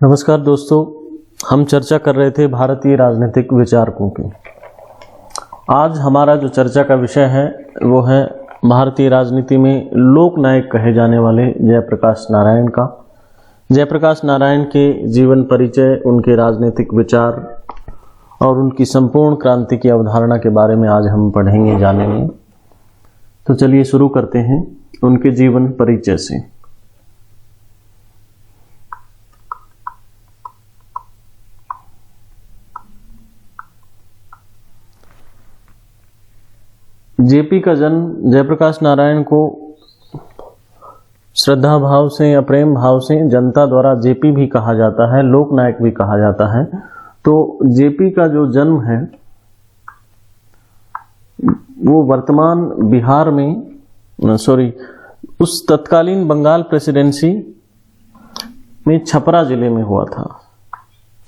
नमस्कार दोस्तों, हम चर्चा कर रहे थे भारतीय राजनीतिक विचारकों की। आज हमारा जो चर्चा का विषय है वो है भारतीय राजनीति में लोक नायक कहे जाने वाले जयप्रकाश नारायण का। जयप्रकाश नारायण के जीवन परिचय, उनके राजनीतिक विचार और उनकी संपूर्ण क्रांति की अवधारणा के बारे में आज हम पढ़ेंगे, जानेंगे। तो चलिए शुरू करते हैं उनके जीवन परिचय से। जेपी का जन्म जयप्रकाश नारायण को श्रद्धा भाव से या प्रेम भाव से जनता द्वारा जेपी भी कहा जाता है, लोक नायक भी कहा जाता है। तो जेपी का जो जन्म है वो वर्तमान बिहार में उस तत्कालीन बंगाल प्रेसिडेंसी में छपरा जिले में हुआ था।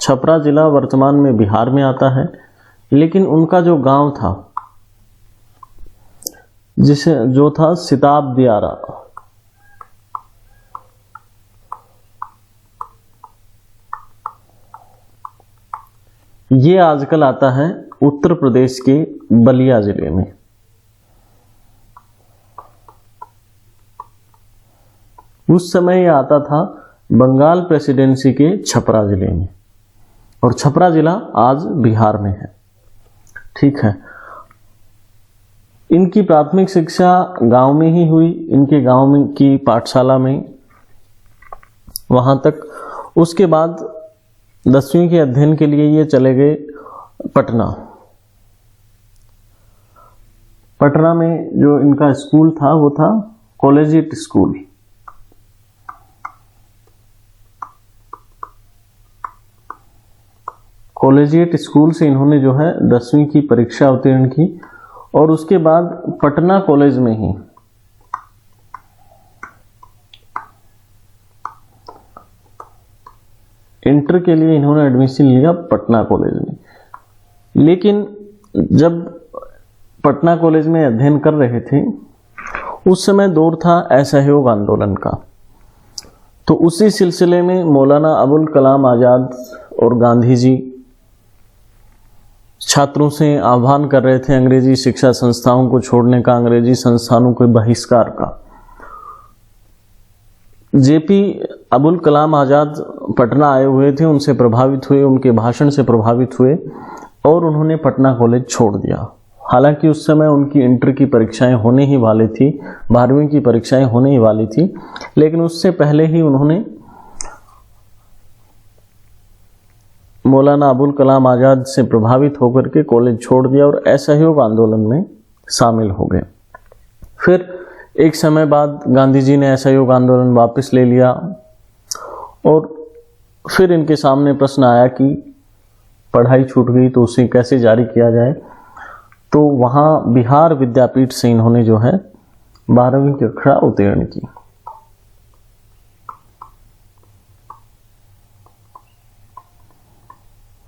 छपरा जिला वर्तमान में बिहार में आता है, लेकिन उनका जो गांव था जो था सिताब दियारा, ये आजकल आता है उत्तर प्रदेश के बलिया जिले में। उस समय ये आता था बंगाल प्रेसिडेंसी के छपरा जिले में, और छपरा जिला आज बिहार में है। ठीक है, इनकी प्राथमिक शिक्षा गांव में ही हुई, इनके गांव में की पाठशाला में, वहां तक। उसके बाद 10वीं के अध्ययन के लिए ये चले गए पटना। पटना में जो इनका स्कूल था वो था कॉलेजिएट स्कूल। कॉलेजिएट स्कूल से इन्होंने जो है 10वीं की परीक्षा उत्तीर्ण की, और उसके बाद पटना कॉलेज में ही इंटर के लिए इन्होंने एडमिशन लिया पटना कॉलेज में। लेकिन जब पटना कॉलेज में अध्ययन कर रहे थे, उस समय दौर था असहयोग आंदोलन का। तो उसी सिलसिले में मौलाना अबुल कलाम आजाद और गांधी जी छात्रों से आह्वान कर रहे थे अंग्रेजी शिक्षा संस्थाओं को छोड़ने का, अंग्रेजी संस्थानों के बहिष्कार का। जेपी अबुल कलाम आजाद पटना आए हुए थे, उनसे प्रभावित हुए, उनके भाषण से प्रभावित हुए, और उन्होंने पटना कॉलेज छोड़ दिया। हालांकि उस समय उनकी इंटर की परीक्षाएं होने ही वाली थी, 12वीं की परीक्षाएं होने ही वाली थी, लेकिन उससे पहले ही उन्होंने मौलाना अबुल कलाम आजाद से प्रभावित होकर के कॉलेज छोड़ दिया और असहयोग आंदोलन में शामिल हो गए। फिर एक समय बाद गांधी जी ने असहयोग आंदोलन वापस ले लिया, और फिर इनके सामने प्रश्न आया कि पढ़ाई छूट गई तो उसे कैसे जारी किया जाए। तो वहाँ बिहार विद्यापीठ से इन्होंने जो है 12वीं की कक्षा उत्तीर्ण की।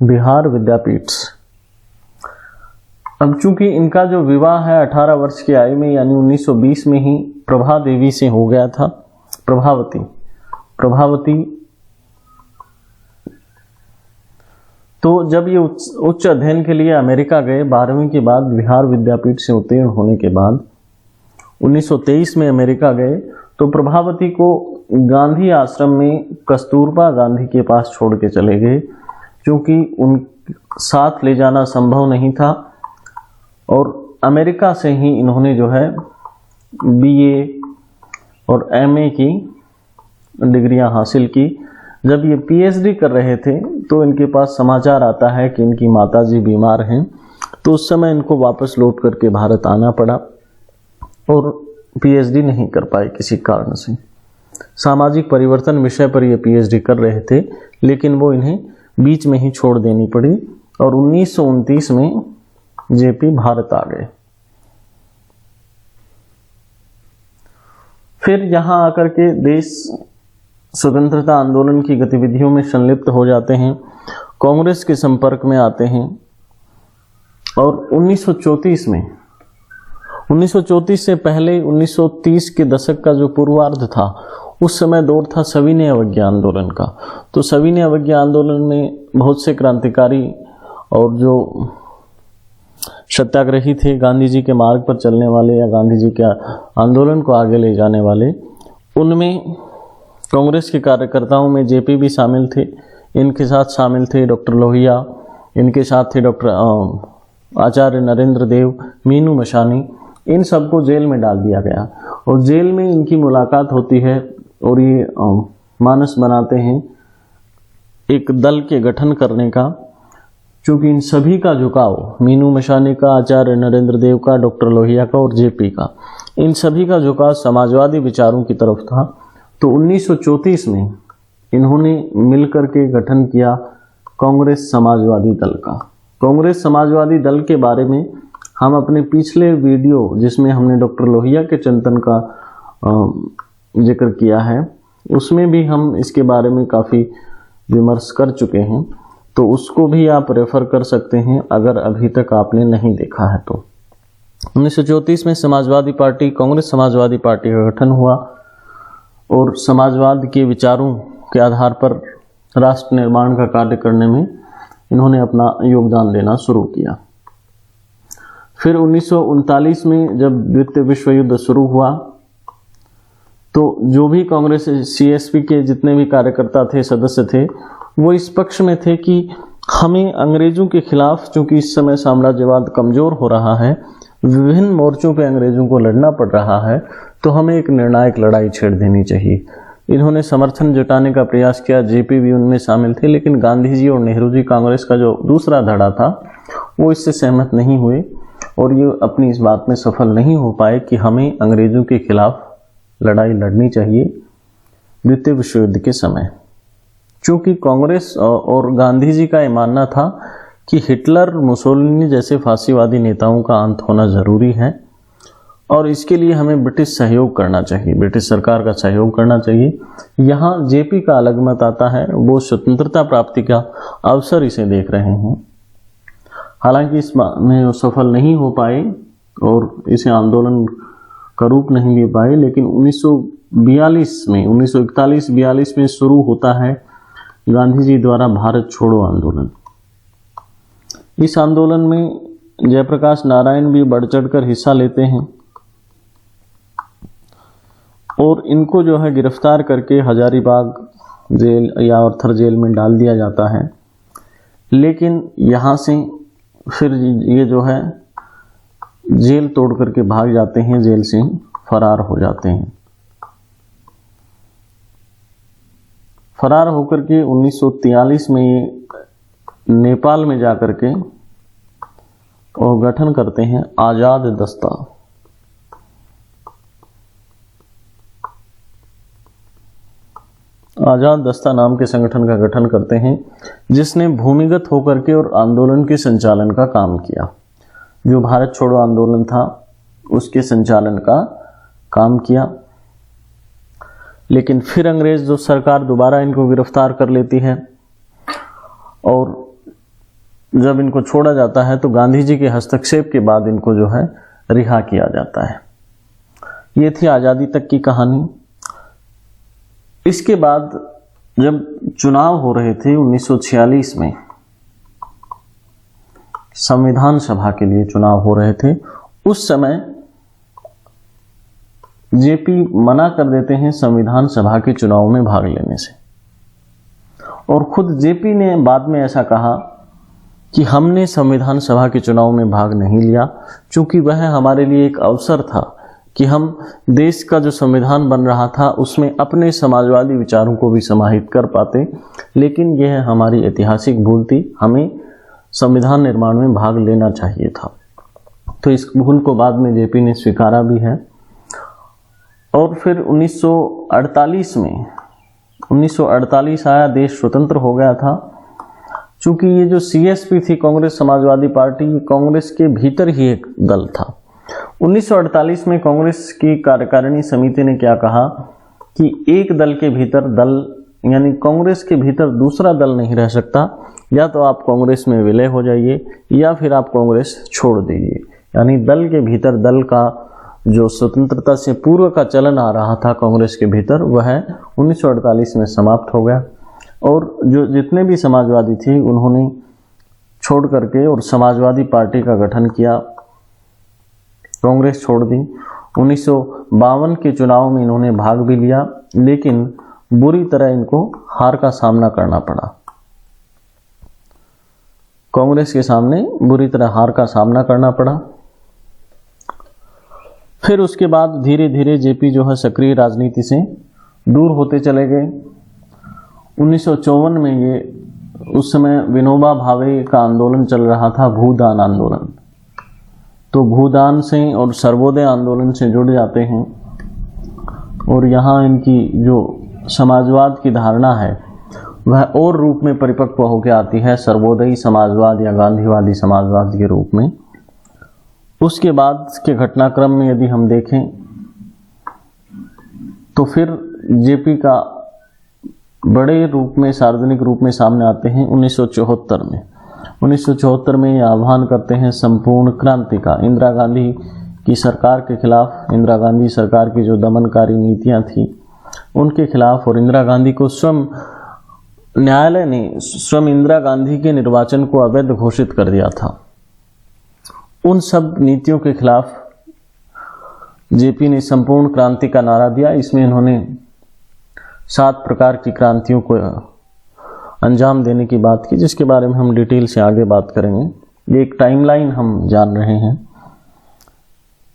बिहार विद्यापीठ। अब चूंकि इनका जो विवाह है 18 वर्ष की आयु में, यानी 1920 में ही प्रभा देवी से हो गया था, प्रभावती। तो जब ये उच्च अध्ययन के लिए अमेरिका गए 12वीं के बाद, बिहार विद्यापीठ से उत्तीर्ण होने के बाद 1923 में अमेरिका गए, तो प्रभावती को गांधी आश्रम में कस्तूरबा गांधी के पास छोड़ के चले गए, क्योंकि उन साथ ले जाना संभव नहीं था। और अमेरिका से ही इन्होंने जो है बीए और एमए की डिग्रियां हासिल की। जब ये पीएचडी कर रहे थे तो इनके पास समाचार आता है कि इनकी माताजी बीमार हैं, तो उस समय इनको वापस लौट करके भारत आना पड़ा और पीएचडी नहीं कर पाए किसी कारण से। सामाजिक परिवर्तन विषय पर ये पीएचडी कर रहे थे, लेकिन वो इन्हें बीच में ही छोड़ देनी पड़ी, और 1929 में जेपी भारत आ गए। फिर यहां आकर के देश स्वतंत्रता आंदोलन की गतिविधियों में संलिप्त हो जाते हैं, कांग्रेस के संपर्क में आते हैं, और 1934 से पहले 1930 के दशक का जो पूर्वार्ध था, उस समय दौर था सविनय अवज्ञा आंदोलन का। तो सविनय अवज्ञा आंदोलन में बहुत से क्रांतिकारी और जो सत्याग्रही थे, गांधी जी के मार्ग पर चलने वाले या गांधी जी के आंदोलन को आगे ले जाने वाले, उनमें कांग्रेस के कार्यकर्ताओं में जेपी भी शामिल थे। इनके साथ शामिल थे डॉक्टर लोहिया, इनके साथ थे डॉक्टर आचार्य नरेंद्र देव, मीनू मशानी। इन सबको जेल में डाल दिया गया और जेल में इनकी मुलाकात होती है और ये मानस बनाते हैं एक दल के गठन करने का। क्योंकि इन सभी का झुकाव, मीनू मशानी का, आचार्य नरेंद्र देव का, डॉक्टर लोहिया का और जेपी का, इन सभी का झुकाव समाजवादी विचारों की तरफ था। तो 1934 में इन्होंने मिलकर के गठन किया कांग्रेस समाजवादी दल का। कांग्रेस समाजवादी दल के बारे में हम अपने पिछले वीडियो, जिसमें हमने डॉक्टर लोहिया के चिंतन का जिक्र किया है, उसमें भी हम इसके बारे में काफ़ी विमर्श कर चुके हैं। तो उसको भी आप रेफर कर सकते हैं अगर अभी तक आपने नहीं देखा है तो। 1934 में समाजवादी पार्टी, कांग्रेस समाजवादी पार्टी का गठन हुआ और समाजवाद के विचारों के आधार पर राष्ट्र निर्माण का कार्य करने में इन्होंने अपना योगदान देना शुरू किया। फिर 1939 में जब द्वितीय विश्व युद्ध शुरू हुआ तो जो भी कांग्रेस सीएसपी के जितने भी कार्यकर्ता थे, सदस्य थे, वो इस पक्ष में थे कि हमें अंग्रेजों के खिलाफ, चूंकि इस समय साम्राज्यवाद कमजोर हो रहा है, विभिन्न मोर्चों पे अंग्रेजों को लड़ना पड़ रहा है, तो हमें एक निर्णायक लड़ाई छेड़ देनी चाहिए। इन्होंने समर्थन जुटाने का प्रयास किया, जेपी भी उनमें शामिल थे, लेकिन गांधी जी और नेहरू जी, कांग्रेस का जो दूसरा धड़ा था, वो इससे सहमत नहीं हुए और ये अपनी इस बात में सफल नहीं हो पाए कि हमें अंग्रेजों के खिलाफ लड़ाई लड़नी चाहिए द्वितीय विश्व युद्ध के समय। क्योंकि कांग्रेस और गांधी जी का ये मानना था कि हिटलर, मुसोलिनी जैसे फांसीवादी नेताओं का अंत होना जरूरी है और इसके लिए हमें ब्रिटिश सहयोग करना चाहिए, ब्रिटिश सरकार का सहयोग करना चाहिए। यहाँ जेपी का अलग मत आता है, वो स्वतंत्रता प्राप्ति का अवसर इसे देख रहे हैं। हालांकि इसमें वो सफल नहीं हो पाए और इसे आंदोलन का रूप नहीं दे पाए, लेकिन 1941 में शुरू होता है गांधी जी द्वारा भारत छोड़ो आंदोलन। इस आंदोलन में जयप्रकाश नारायण भी बढ़ चढ़कर हिस्सा लेते हैं और इनको जो है गिरफ्तार करके हजारीबाग जेल या अर्थर जेल में डाल दिया जाता है। लेकिन यहाँ से फिर ये जो है जेल तोड़ करके भाग जाते हैं, जेल से फरार हो जाते हैं। फरार होकर के 1943 में ये नेपाल में जाकर के और गठन करते हैं आजाद दस्ता। आजाद दस्ता नाम के संगठन का गठन करते हैं, जिसने भूमिगत होकर के और आंदोलन के संचालन का काम किया। जो भारत छोड़ो आंदोलन था उसके संचालन का काम किया। लेकिन फिर अंग्रेज जो सरकार दोबारा इनको गिरफ्तार कर लेती है और जब इनको छोड़ा जाता है तो गांधी जी के हस्तक्षेप के बाद इनको जो है रिहा किया जाता है। ये थी आज़ादी तक की कहानी। इसके बाद जब चुनाव हो रहे थे 1946 में, संविधान सभा के लिए चुनाव हो रहे थे, उस समय जेपी मना कर देते हैं संविधान सभा के चुनाव में भाग लेने से। और खुद जेपी ने बाद में ऐसा कहा कि हमने संविधान सभा के चुनाव में भाग नहीं लिया क्योंकि वह हमारे लिए एक अवसर था कि हम देश का जो संविधान बन रहा था उसमें अपने समाजवादी विचारों को भी समाहित कर पाते, लेकिन यह हमारी ऐतिहासिक भूल थी, हमें संविधान निर्माण में भाग लेना चाहिए था। तो इस भूल को बाद में जेपी ने स्वीकारा भी है। और फिर 1948 आया, देश स्वतंत्र हो गया था। चूंकि ये जो सीएसपी थी, कांग्रेस समाजवादी पार्टी, कांग्रेस के भीतर ही एक दल था। 1948 में कांग्रेस की कार्यकारिणी समिति ने क्या कहा कि एक दल के भीतर दल, यानी कांग्रेस के भीतर दूसरा दल नहीं रह सकता, या तो आप कांग्रेस में विलय हो जाइए या फिर आप कांग्रेस छोड़ दीजिए। यानी दल के भीतर दल का जो स्वतंत्रता से पूर्व का चलन आ रहा था कांग्रेस के भीतर, वह 1948 में समाप्त हो गया। और जो जितने भी समाजवादी थे उन्होंने छोड़ करके और समाजवादी पार्टी का गठन किया, कांग्रेस छोड़ दी। 1952 के चुनाव में इन्होंने भाग भी लिया, लेकिन बुरी तरह इनको हार का सामना करना पड़ा। कांग्रेस के सामने बुरी तरह हार का सामना करना पड़ा। फिर उसके बाद धीरे धीरे जेपी जो है सक्रिय राजनीति से दूर होते चले गए। 1954 में ये, उस समय विनोबा भावे का आंदोलन चल रहा था, भूदान आंदोलन। तो भूदान से और सर्वोदय आंदोलन से जुड़ जाते हैं और यहाँ इनकी जो समाजवाद की धारणा है वह और रूप में परिपक्व होकर आती है, सर्वोदयी समाजवाद या गांधीवादी समाजवाद के रूप में। उसके बाद के घटनाक्रम में यदि हम देखें तो फिर जेपी का बड़े रूप में, सार्वजनिक रूप में सामने आते हैं 1974 में। 1974 में ये आह्वान करते हैं संपूर्ण क्रांति का, इंदिरा गांधी की सरकार के खिलाफ, इंदिरा गांधी सरकार की जो दमनकारी नीतियां थी उनके खिलाफ। और इंदिरा गांधी को स्वयं न्यायालय ने स्वयं इंदिरा गांधी के निर्वाचन को अवैध घोषित कर दिया था। उन सब नीतियों के खिलाफ जेपी ने संपूर्ण क्रांति का नारा दिया। इसमें इन्होंने 7 प्रकार की क्रांतियों को अंजाम देने की बात की, जिसके बारे में हम डिटेल से आगे बात करेंगे। ये एक टाइमलाइन हम जान रहे हैं।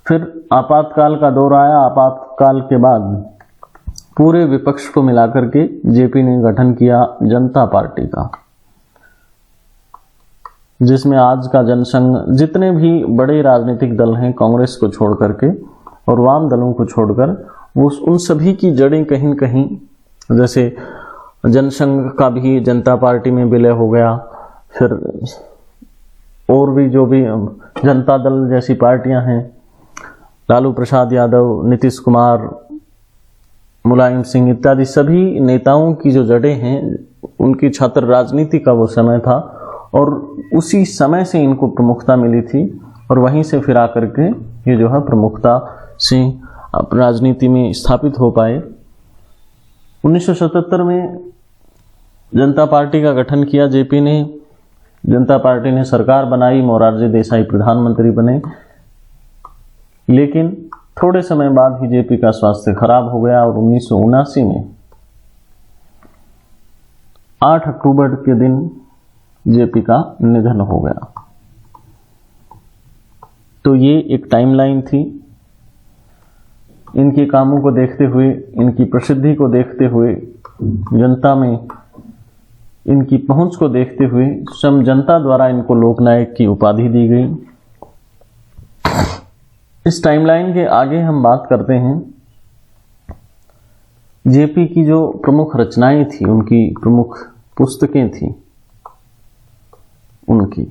फिर आपातकाल का दौर आया। आपातकाल के बाद पूरे विपक्ष को मिलाकर के जेपी ने गठन किया जनता पार्टी का, जिसमें आज का जनसंघ, जितने भी बड़े राजनीतिक दल हैं कांग्रेस को छोड़ करके और वाम दलों को छोड़कर, वो उन सभी की जड़ें कहीं न कहीं, जैसे जनसंघ का भी जनता पार्टी में विलय हो गया, फिर और भी जो भी जनता दल जैसी पार्टियां हैं, लालू प्रसाद यादव, नीतीश कुमार, मुलायम सिंह इत्यादि सभी नेताओं की जो जड़ें हैं, उनकी छात्र राजनीति का वो समय था और उसी समय से इनको प्रमुखता मिली थी और वहीं से फिर आकर के ये जो है प्रमुखता से राजनीति में स्थापित हो पाए। 1977 में जनता पार्टी का गठन किया जेपी ने। जनता पार्टी ने सरकार बनाई, मोरारजी देसाई प्रधानमंत्री बने, लेकिन थोड़े समय बाद ही जेपी का स्वास्थ्य खराब हो गया और 1979 में 8 अक्टूबर के दिन जेपी का निधन हो गया। तो ये एक टाइमलाइन थी। इनके कामों को देखते हुए, इनकी प्रसिद्धि को देखते हुए, जनता में इनकी पहुंच को देखते हुए स्वयं जनता द्वारा इनको लोकनायक की उपाधि दी गई। इस टाइमलाइन के आगे हम बात करते हैं जेपी की जो प्रमुख रचनाएं थी, उनकी प्रमुख पुस्तकें थी उनकी।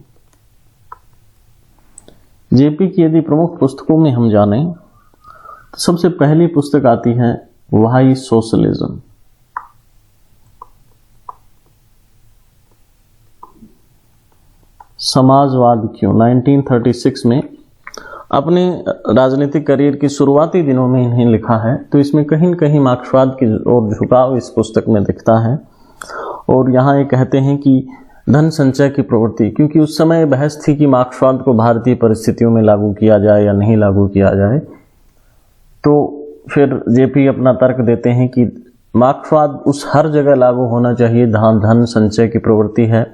जेपी की यदि प्रमुख पुस्तकों में हम जानें तो सबसे पहली पुस्तक आती है व्हाई सोशलिज्म। समाजवाद क्यों। 1936 में अपने राजनीतिक करियर की शुरुआती दिनों में इन्हें लिखा है। तो इसमें कहीं न कहीं मार्क्सवाद की ओर झुकाव इस पुस्तक में दिखता है। और यहाँ ये कहते हैं कि धन संचय की प्रवृत्ति, क्योंकि उस समय बहस थी कि मार्क्सवाद को भारतीय परिस्थितियों में लागू किया जाए या नहीं लागू किया जाए। तो फिर जेपी अपना तर्क देते हैं कि मार्क्सवाद उस हर जगह लागू होना चाहिए जहाँ धन संचय की प्रवृत्ति है,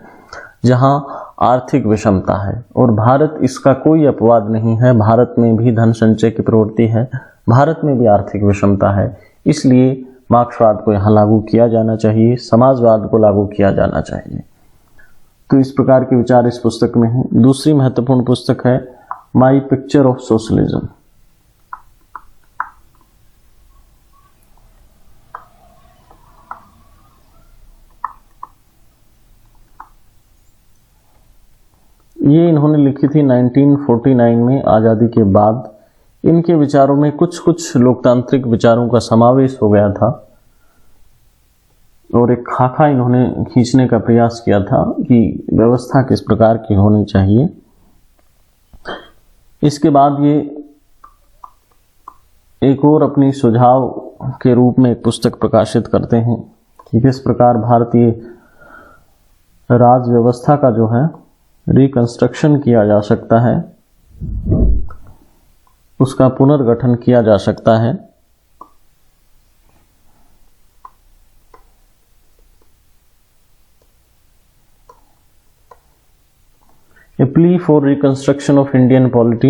जहाँ आर्थिक विषमता है। और भारत इसका कोई अपवाद नहीं है। भारत में भी धन संचय की प्रवृत्ति है, भारत में भी आर्थिक विषमता है। इसलिए मार्क्सवाद को यहाँ लागू किया जाना चाहिए, समाजवाद को लागू किया जाना चाहिए। तो इस प्रकार के विचार इस पुस्तक में हैं। दूसरी महत्वपूर्ण पुस्तक है माई पिक्चर ऑफ सोशलिज्म। ये इन्होंने लिखी थी 1949 में, आज़ादी के बाद। इनके विचारों में कुछ कुछ लोकतांत्रिक विचारों का समावेश हो गया था और एक खाका इन्होंने खींचने का प्रयास किया था कि व्यवस्था किस प्रकार की होनी चाहिए। इसके बाद ये एक और अपनी सुझाव के रूप में एक पुस्तक प्रकाशित करते हैं कि किस प्रकार भारतीय राज व्यवस्था का जो है रिकंस्ट्रक्शन किया जा सकता है, उसका पुनर्गठन किया जा सकता है। A plea for reconstruction of Indian polity,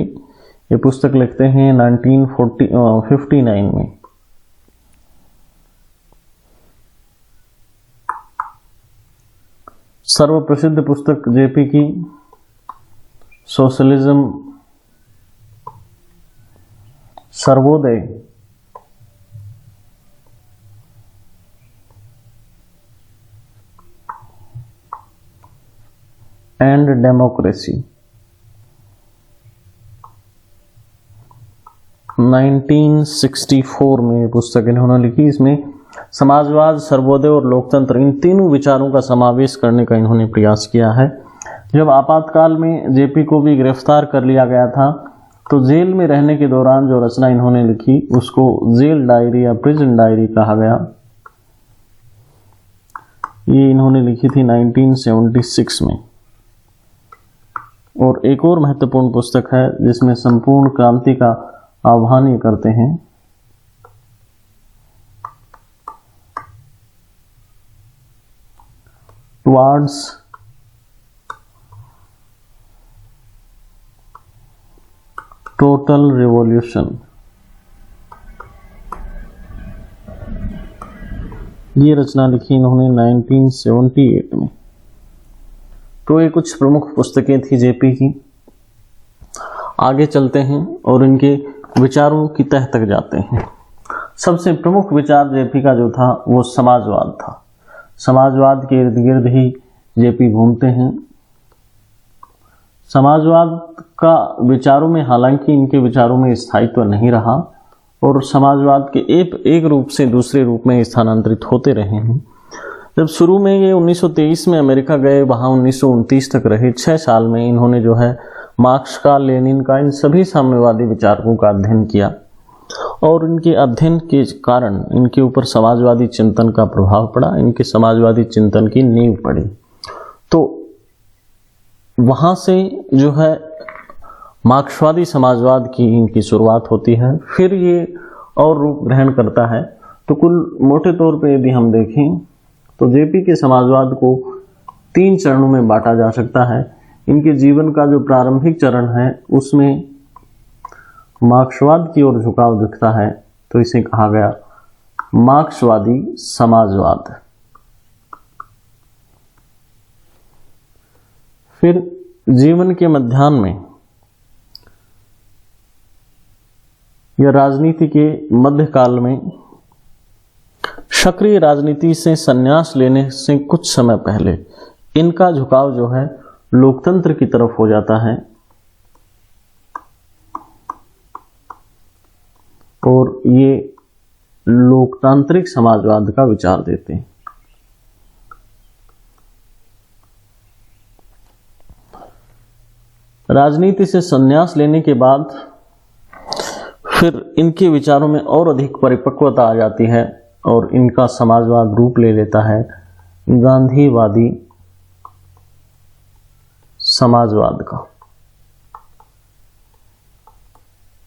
ये पुस्तक लिखते हैं 1959 में। सर्वप्रसिद्ध पुस्तक जेपी की सोशलिज्म सर्वोदय एंड डेमोक्रेसी 1964 में ये पुस्तक इन्होंने लिखी। इसमें समाजवाद, सर्वोदय और लोकतंत्र, इन तीनों विचारों का समावेश करने का इन्होंने प्रयास किया है। जब आपातकाल में जेपी को भी गिरफ्तार कर लिया गया था तो जेल में रहने के दौरान जो रचना इन्होंने लिखी उसको जेल डायरी या प्रिजन डायरी कहा गया। ये इन्होंने लिखी थी 1976 में। और एक और महत्वपूर्ण पुस्तक है जिसमें संपूर्ण क्रांति का आह्वान ये करते हैं, टुवार्ड्स टोटल रिवॉल्यूशन। ये रचना लिखी इन्होंने 1978 में। तो ये कुछ प्रमुख पुस्तकें थी जेपी की। आगे चलते हैं और इनके विचारों की तह तक जाते हैं। सबसे प्रमुख विचार जेपी का जो था वो समाजवाद था। समाजवाद के इर्द गिर्द ही जेपी घूमते हैं। समाजवाद का विचारों में, हालांकि इनके विचारों में स्थायित्व नहीं रहा और समाजवाद के एक रूप से दूसरे रूप में स्थानांतरित होते रहे हैं। जब शुरू में ये 1923 में अमेरिका गए, वहाँ 1929 तक रहे। 6 साल में इन्होंने जो है मार्क्स का, लेनिन का, इन सभी साम्यवादी विचारकों का अध्ययन किया और इनके अध्ययन के कारण इनके ऊपर समाजवादी चिंतन का प्रभाव पड़ा, इनके समाजवादी चिंतन की नींव पड़ी। तो वहाँ से जो है मार्क्सवादी समाजवाद की इनकी शुरुआत होती है। फिर ये और रूप ग्रहण करता है। तो कुल मोटे तौर पे यदि हम देखें तो जेपी के समाजवाद को 3 चरणों में बांटा जा सकता है। इनके जीवन का जो प्रारंभिक चरण है उसमें मार्क्सवाद की ओर झुकाव दिखता है, तो इसे कहा गया मार्क्सवादी समाजवाद। फिर जीवन के मध्याह्न में या राजनीति के मध्यकाल में सक्रिय राजनीति से संन्यास लेने से कुछ समय पहले इनका झुकाव जो है लोकतंत्र की तरफ हो जाता है और ये लोकतांत्रिक समाजवाद का विचार देते हैं। राजनीति से संन्यास लेने के बाद फिर इनके विचारों में और अधिक परिपक्वता आ जाती है और इनका समाजवाद रूप ले लेता है गांधीवादी समाजवाद का।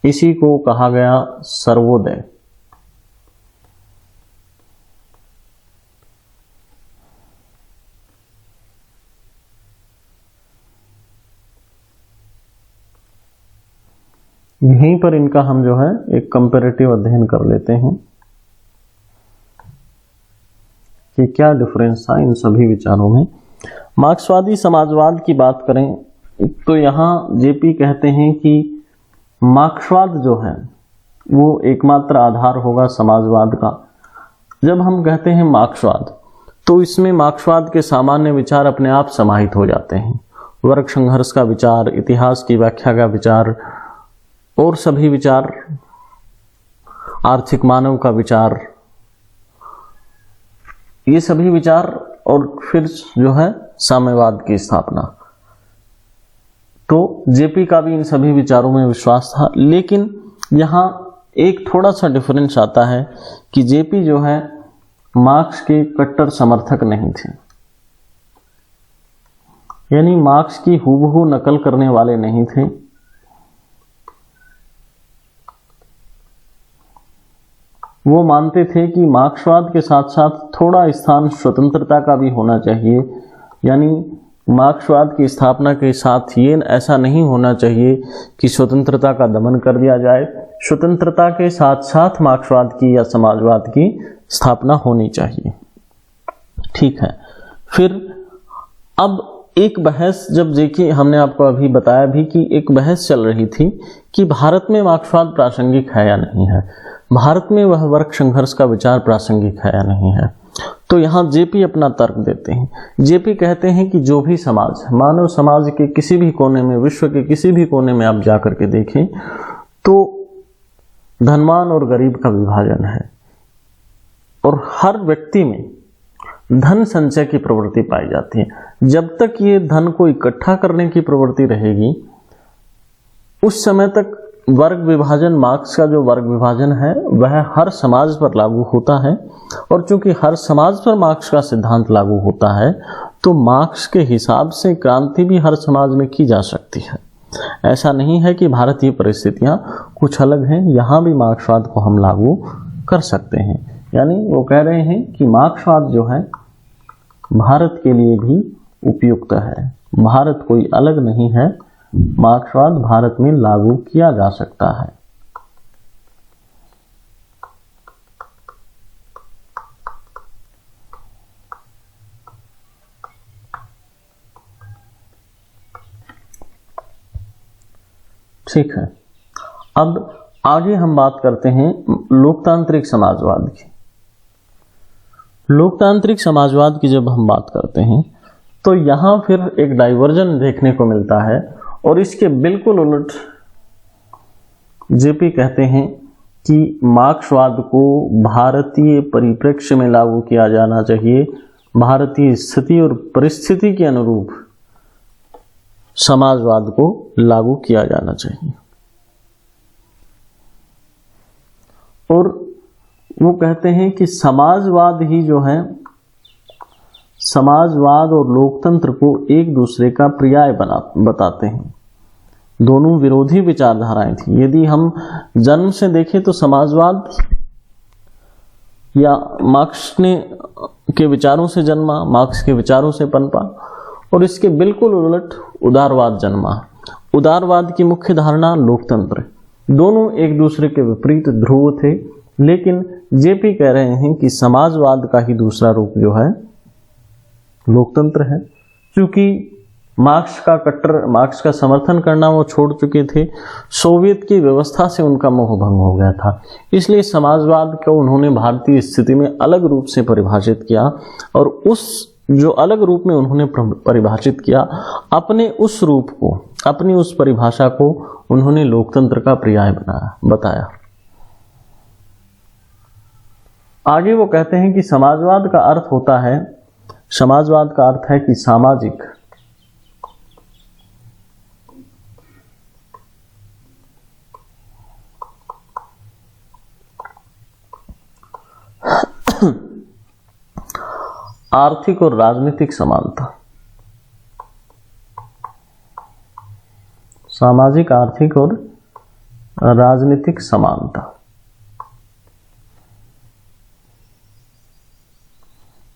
इसी को कहा गया सर्वोदय। यहीं पर इनका हम जो है एक कंपैरेटिव अध्ययन कर लेते हैं कि क्या डिफरेंस था इन सभी विचारों में। मार्क्सवादी समाजवाद की बात करें तो यहाँ जेपी कहते हैं कि मार्क्सवाद जो है वो एकमात्र आधार होगा समाजवाद का। जब हम कहते हैं मार्क्सवाद तो इसमें मार्क्सवाद के सामान्य विचार अपने आप समाहित हो जाते हैं। वर्ग संघर्ष का विचार, इतिहास की व्याख्या का विचार और सभी विचार, आर्थिक मानव का विचार, ये सभी विचार और फिर जो है साम्यवाद की स्थापना। तो जेपी का भी इन सभी विचारों में विश्वास था, लेकिन यहाँ एक थोड़ा सा डिफरेंस आता है कि जेपी जो है मार्क्स के कट्टर समर्थक नहीं थे, यानी मार्क्स की हूबहू नकल करने वाले नहीं थे। वो मानते थे कि मार्क्सवाद के साथ साथ थोड़ा स्थान स्वतंत्रता का भी होना चाहिए, यानी मार्क्सवाद की स्थापना के साथ ये ऐसा नहीं होना चाहिए कि स्वतंत्रता का दमन कर दिया जाए, स्वतंत्रता के साथ साथ मार्क्सवाद की या समाजवाद की स्थापना होनी चाहिए। ठीक है, फिर अब एक बहस, जब देखिए हमने आपको अभी बताया भी कि एक बहस चल रही थी कि भारत में मार्क्सवाद प्रासंगिक है या नहीं है, भारत में वह वर्ग संघर्ष का विचार प्रासंगिक है या नहीं है। तो यहाँ जेपी अपना तर्क देते हैं। जेपी कहते हैं कि जो भी समाज, मानव समाज के किसी भी कोने में, विश्व के किसी भी कोने में आप जाकर के देखें तो धनवान और गरीब का विभाजन है और हर व्यक्ति में धन संचय की प्रवृत्ति पाई जाती है। जब तक ये धन को इकट्ठा करने की प्रवृत्ति रहेगी उस समय तक वर्ग विभाजन, मार्क्स का जो वर्ग विभाजन है वह हर समाज पर लागू होता है, और चूंकि हर समाज पर मार्क्स का सिद्धांत लागू होता है तो मार्क्स के हिसाब से क्रांति भी हर समाज में की जा सकती है। ऐसा नहीं है कि भारतीय परिस्थितियां कुछ अलग हैं, यहाँ भी मार्क्सवाद को हम लागू कर सकते हैं। यानी वो कह रहे हैं कि मार्क्सवाद जो है भारत के लिए भी उपयुक्त है, भारत कोई अलग नहीं है, मार्क्सवाद भारत में लागू किया जा सकता है। ठीक है, अब आगे हम बात करते हैं लोकतांत्रिक समाजवाद की। लोकतांत्रिक समाजवाद की जब हम बात करते हैं तो यहां फिर एक डाइवर्जन देखने को मिलता है, और इसके बिल्कुल उलट जेपी कहते हैं कि मार्क्सवाद को भारतीय परिप्रेक्ष्य में लागू किया जाना चाहिए, भारतीय स्थिति और परिस्थिति के अनुरूप समाजवाद को लागू किया जाना चाहिए। और वो कहते हैं कि समाजवाद ही जो है, समाजवाद और लोकतंत्र को एक दूसरे का पर्याय बताते हैं। दोनों विरोधी विचारधाराएं थी। यदि हम जन्म से देखें तो समाजवाद या मार्क्स ने के विचारों से जन्मा, मार्क्स के विचारों से पनपा, और इसके बिल्कुल उलट उदारवाद जन्मा। उदारवाद की मुख्य धारणा लोकतंत्र। दोनों एक दूसरे के विपरीत ध्रुव थे, लेकिन जेपी कह रहे हैं कि समाजवाद का ही दूसरा रूप जो है लोकतंत्र है। क्योंकि मार्क्स का समर्थन करना वो छोड़ चुके थे, सोवियत की व्यवस्था से उनका मोह भंग हो गया था, इसलिए समाजवाद को उन्होंने भारतीय स्थिति में अलग रूप से परिभाषित किया, और उस जो अलग रूप में उन्होंने परिभाषित किया, अपने उस रूप को, अपनी उस परिभाषा को उन्होंने लोकतंत्र का पर्याय बताया। आगे वो कहते हैं कि समाजवाद का अर्थ होता है, समाजवाद का अर्थ है कि सामाजिक, आर्थिक और राजनीतिक समानता। सामाजिक, आर्थिक और राजनीतिक समानता।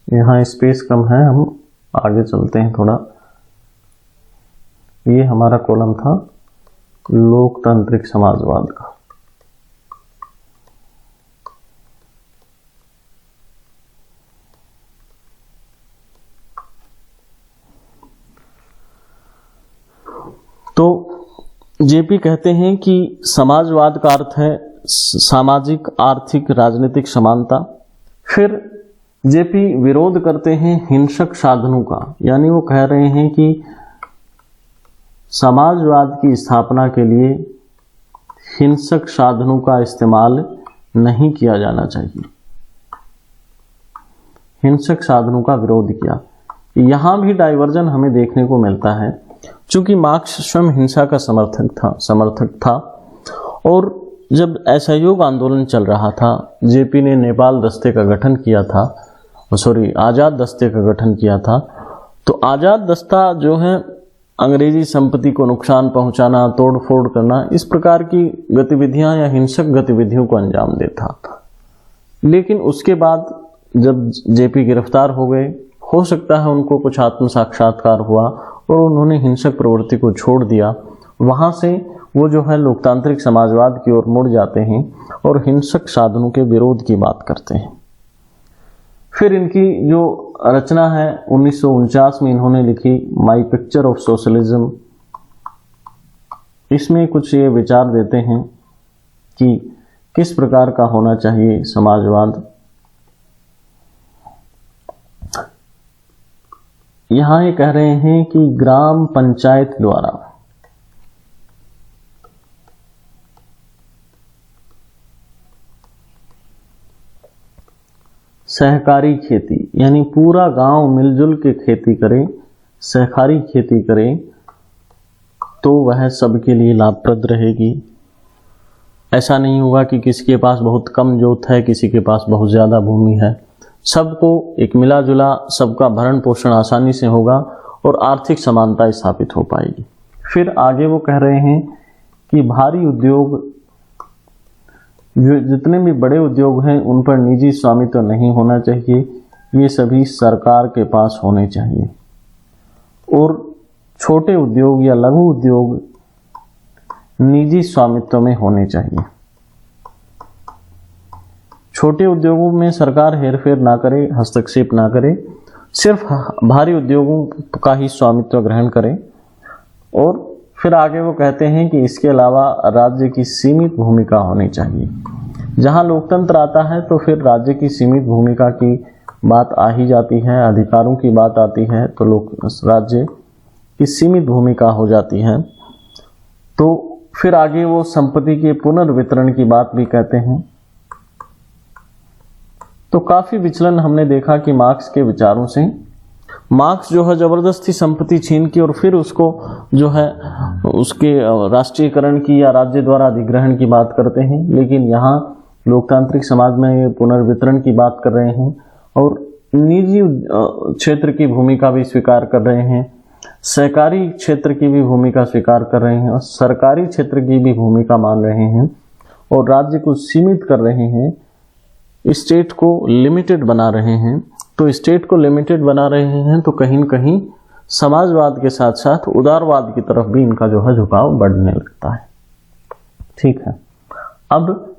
यहाँ स्पेस कम है, हम आगे चलते हैं थोड़ा। ये हमारा कॉलम था लोकतांत्रिक समाजवाद का। तो जेपी कहते हैं कि समाजवाद का अर्थ है सामाजिक, आर्थिक, राजनीतिक समानता। फिर जेपी विरोध करते हैं हिंसक साधनों का, यानी वो कह रहे हैं कि समाजवाद की स्थापना के लिए हिंसक साधनों का इस्तेमाल नहीं किया जाना चाहिए। हिंसक साधनों का विरोध किया। यहां भी डाइवर्जन हमें देखने को मिलता है, चूंकि मार्क्स स्वयं हिंसा का समर्थक था और जब असहयोग आंदोलन चल रहा था, जेपी ने नेपाल दस्ते का गठन किया था, आज़ाद दस्ते का गठन किया था। तो आज़ाद दस्ता जो है अंग्रेजी संपत्ति को नुकसान पहुंचाना, तोड़ फोड़ करना, इस प्रकार की गतिविधियां या हिंसक गतिविधियों को अंजाम देता था। लेकिन उसके बाद जब जेपी गिरफ्तार हो गए, हो सकता है उनको कुछ आत्म साक्षात्कार हुआ और उन्होंने हिंसक प्रवृत्ति को छोड़ दिया। वहां से वो जो है लोकतांत्रिक समाजवाद की ओर मुड़ जाते हैं और हिंसक साधनों के विरोध की बात करते हैं। फिर इनकी जो रचना है 1949 में इन्होंने लिखी, माई पिक्चर ऑफ सोशलिज्म। इसमें कुछ ये विचार देते हैं कि किस प्रकार का होना चाहिए समाजवाद। यहां ये कह रहे हैं कि ग्राम पंचायत द्वारा सहकारी खेती, यानी पूरा गांव मिलजुल के खेती करे, सहकारी खेती करे, तो वह सबके लिए लाभप्रद रहेगी। ऐसा नहीं होगा कि किसी के पास बहुत कम जोत है, किसी के पास बहुत ज़्यादा भूमि है। सबको एक मिला जुला, सबका भरण पोषण आसानी से होगा और आर्थिक समानता स्थापित हो पाएगी। फिर आगे वो कह रहे हैं कि भारी उद्योग, जो जितने भी बड़े उद्योग हैं उन पर निजी स्वामित्व नहीं होना चाहिए, ये सभी सरकार के पास होने चाहिए। और छोटे उद्योग या लघु उद्योग निजी स्वामित्व में होने चाहिए। छोटे उद्योगों में सरकार हेरफेर ना करे, हस्तक्षेप ना करे, सिर्फ भारी उद्योगों का ही स्वामित्व ग्रहण करे। और फिर आगे वो कहते हैं कि इसके अलावा राज्य की सीमित भूमिका होनी चाहिए। जहां लोकतंत्र आता है तो फिर राज्य की सीमित भूमिका की बात आ ही जाती है, अधिकारों की बात आती है तो राज्य की सीमित भूमिका हो जाती है। तो फिर आगे वो संपत्ति के पुनर्वितरण की बात भी कहते हैं। तो काफी विचलन हमने देखा कि मार्क्स के विचारों से, मार्क्स जो है जबरदस्ती संपत्ति छीन की और फिर उसको जो है उसके राष्ट्रीयकरण की या राज्य द्वारा अधिग्रहण की बात करते हैं। लेकिन यहाँ लोकतांत्रिक समाज में ये पुनर्वितरण की बात कर रहे हैं और निजी क्षेत्र की भूमिका भी स्वीकार कर रहे हैं, सहकारी क्षेत्र की भी भूमिका स्वीकार कर रहे हैं और सरकारी क्षेत्र की भी भूमिका मान रहे हैं और राज्य को सीमित कर रहे हैं, स्टेट को लिमिटेड बना रहे हैं। तो स्टेट को लिमिटेड बना रहे हैं तो कहीं न कहीं समाजवाद के साथ साथ उदारवाद की तरफ भी इनका जो है झुकाव बढ़ने लगता है। ठीक है, अब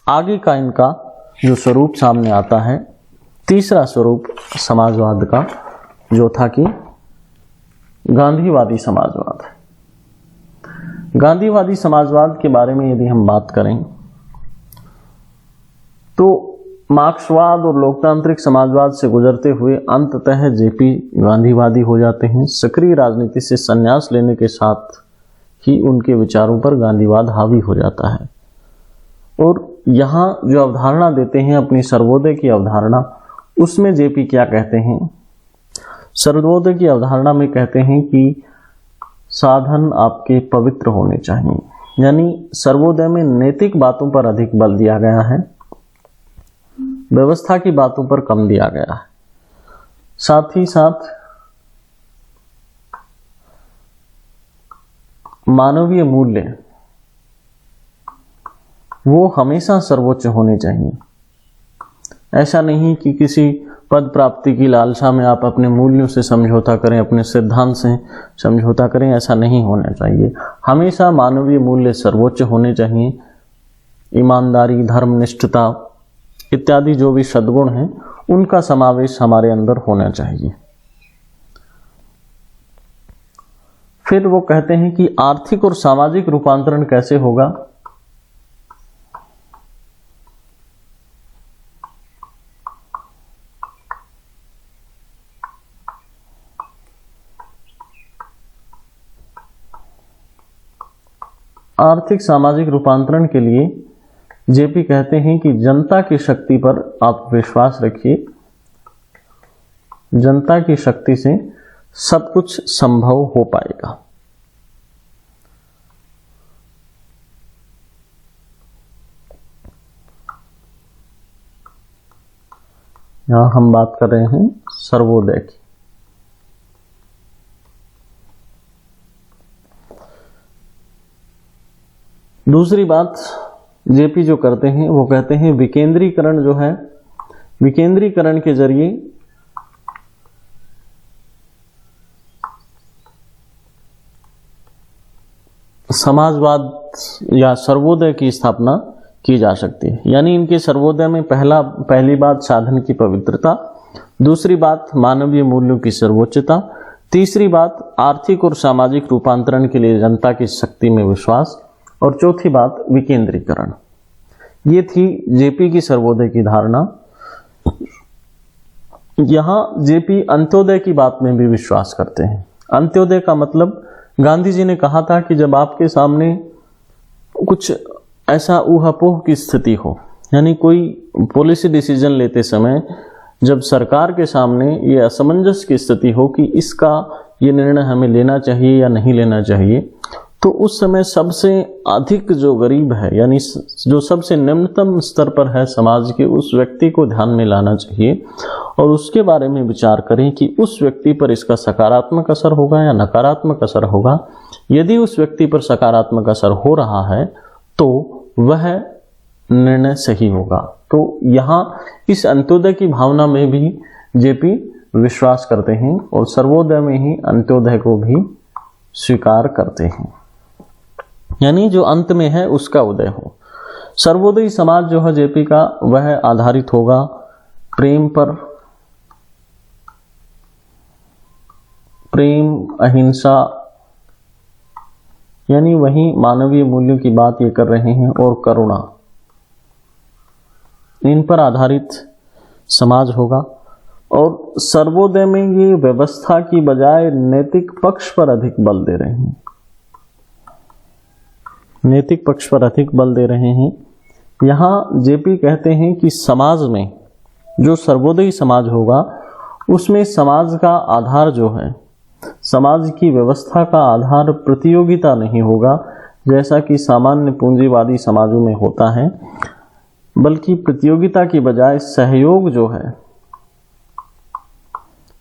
आगे का इनका जो स्वरूप सामने आता है, तीसरा स्वरूप समाजवाद का जो था कि गांधीवादी समाजवाद। गांधीवादी समाजवाद के बारे में यदि हम बात करें तो मार्क्सवाद और लोकतांत्रिक समाजवाद से गुजरते हुए अंततः जेपी गांधीवादी हो जाते हैं। सक्रिय राजनीति से संन्यास लेने के साथ ही उनके विचारों पर गांधीवाद हावी हो जाता है। और यहाँ जो अवधारणा देते हैं अपनी सर्वोदय की अवधारणा, उसमें जेपी क्या कहते हैं? सर्वोदय की अवधारणा में कहते हैं कि साधन आपके पवित्र होने चाहिए, यानी सर्वोदय में नैतिक बातों पर अधिक बल दिया गया है, व्यवस्था की बातों पर कम दिया गया है। साथ ही साथ मानवीय मूल्य वो हमेशा सर्वोच्च होने चाहिए। ऐसा नहीं कि किसी पद प्राप्ति की लालसा में आप अपने मूल्यों से समझौता करें, अपने सिद्धांत से समझौता करें, ऐसा नहीं होना चाहिए। हमेशा मानवीय मूल्य सर्वोच्च होने चाहिए। ईमानदारी, धर्मनिष्ठता इत्यादि जो भी सद्गुण हैं उनका समावेश हमारे अंदर होना चाहिए। फिर वो कहते हैं कि आर्थिक और सामाजिक रूपांतरण कैसे होगा? आर्थिक सामाजिक रूपांतरण के लिए जेपी कहते हैं कि जनता की शक्ति पर आप विश्वास रखिए। जनता की शक्ति से सब कुछ संभव हो पाएगा। यहां हम बात कर रहे हैं सर्वोदय की। दूसरी बात जेपी जो करते हैं वो कहते हैं विकेंद्रीकरण जो है, विकेंद्रीकरण के जरिए समाजवाद या सर्वोदय की स्थापना की जा सकती है। यानी इनके सर्वोदय में पहली बात साधन की पवित्रता, दूसरी बात मानवीय मूल्यों की सर्वोच्चता, तीसरी बात आर्थिक और सामाजिक रूपांतरण के लिए जनता की शक्ति में विश्वास, और चौथी बात विकेंद्रीकरण। ये थी जेपी की सर्वोदय की धारणा। यहां जेपी अंत्योदय की बात में भी विश्वास करते हैं। अंत्योदय का मतलब, गांधी जी ने कहा था कि जब आपके सामने कुछ ऐसा ऊहापोह की स्थिति हो, यानी कोई पॉलिसी डिसीजन लेते समय जब सरकार के सामने ये असमंजस की स्थिति हो कि इसका ये निर्णय हमें लेना चाहिए या नहीं लेना चाहिए, तो उस समय सबसे अधिक जो गरीब है, यानी जो सबसे निम्नतम स्तर पर है समाज के, उस व्यक्ति को ध्यान में लाना चाहिए और उसके बारे में विचार करें कि उस व्यक्ति पर इसका सकारात्मक असर होगा या नकारात्मक असर होगा। यदि उस व्यक्ति पर सकारात्मक असर हो रहा है तो वह निर्णय सही होगा। तो यहाँ इस अंत्योदय की भावना में भी जेपी विश्वास करते हैं और सर्वोदय में ही अंत्योदय को भी स्वीकार करते हैं, यानी जो अंत में है उसका उदय हो। सर्वोदयी समाज जो है जेपी का, वह आधारित होगा प्रेम पर, प्रेम, अहिंसा, यानी वही मानवीय मूल्यों की बात ये कर रहे हैं, और करुणा, इन पर आधारित समाज होगा। और सर्वोदय में ये व्यवस्था की बजाय नैतिक पक्ष पर अधिक बल दे रहे हैं, नैतिक पक्ष पर अधिक बल दे रहे हैं। यहां जेपी कहते हैं कि समाज में जो सर्वोदयी समाज होगा उसमें समाज का आधार जो है, समाज की व्यवस्था का आधार प्रतियोगिता नहीं होगा जैसा कि सामान्य पूंजीवादी समाजों में होता है, बल्कि प्रतियोगिता की बजाय सहयोग जो है,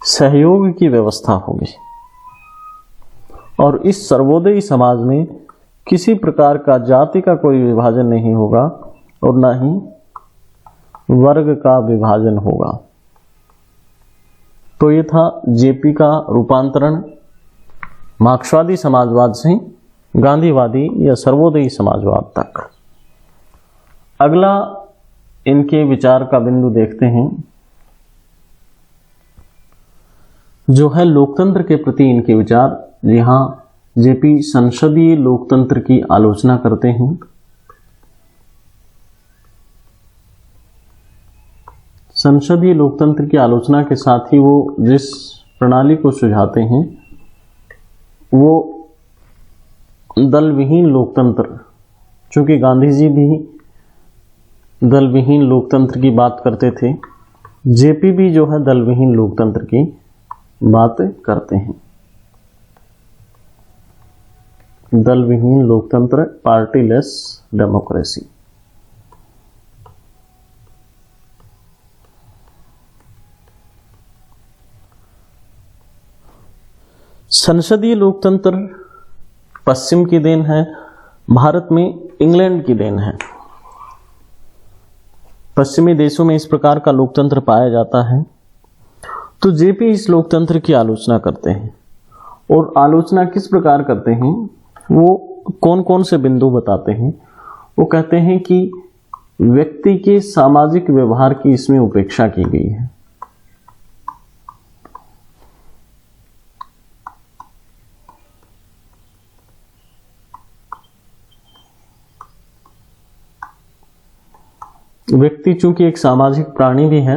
सहयोग की व्यवस्था होगी। और इस सर्वोदयी समाज में किसी प्रकार का जाति का कोई विभाजन नहीं होगा और ना ही वर्ग का विभाजन होगा। तो ये था जेपी का रूपांतरण मार्क्सवादी समाजवाद से गांधीवादी या सर्वोदयी समाजवाद तक। अगला इनके विचार का बिंदु देखते हैं, जो है लोकतंत्र के प्रति इनके विचार। यहाँ जेपी संसदीय लोकतंत्र की आलोचना करते हैं। संसदीय लोकतंत्र की आलोचना के साथ ही वो जिस प्रणाली को सुझाते हैं वो दल विहीन लोकतंत्र, चूंकि गांधी जी भी दल विहीन लोकतंत्र की बात करते थे, जेपी भी जो है दल विहीन लोकतंत्र की बात करते हैं। दल विहीन लोकतंत्र, पार्टीलेस डेमोक्रेसी। संसदीय लोकतंत्र पश्चिम की देन है, भारत में इंग्लैंड की देन है। पश्चिमी देशों में इस प्रकार का लोकतंत्र पाया जाता है। तो जेपी इस लोकतंत्र की आलोचना करते हैं, और आलोचना किस प्रकार करते हैं, वो कौन कौन से बिंदु बताते हैं। वो कहते हैं कि व्यक्ति के सामाजिक व्यवहार की इसमें उपेक्षा की गई है। व्यक्ति चूंकि एक सामाजिक प्राणी भी है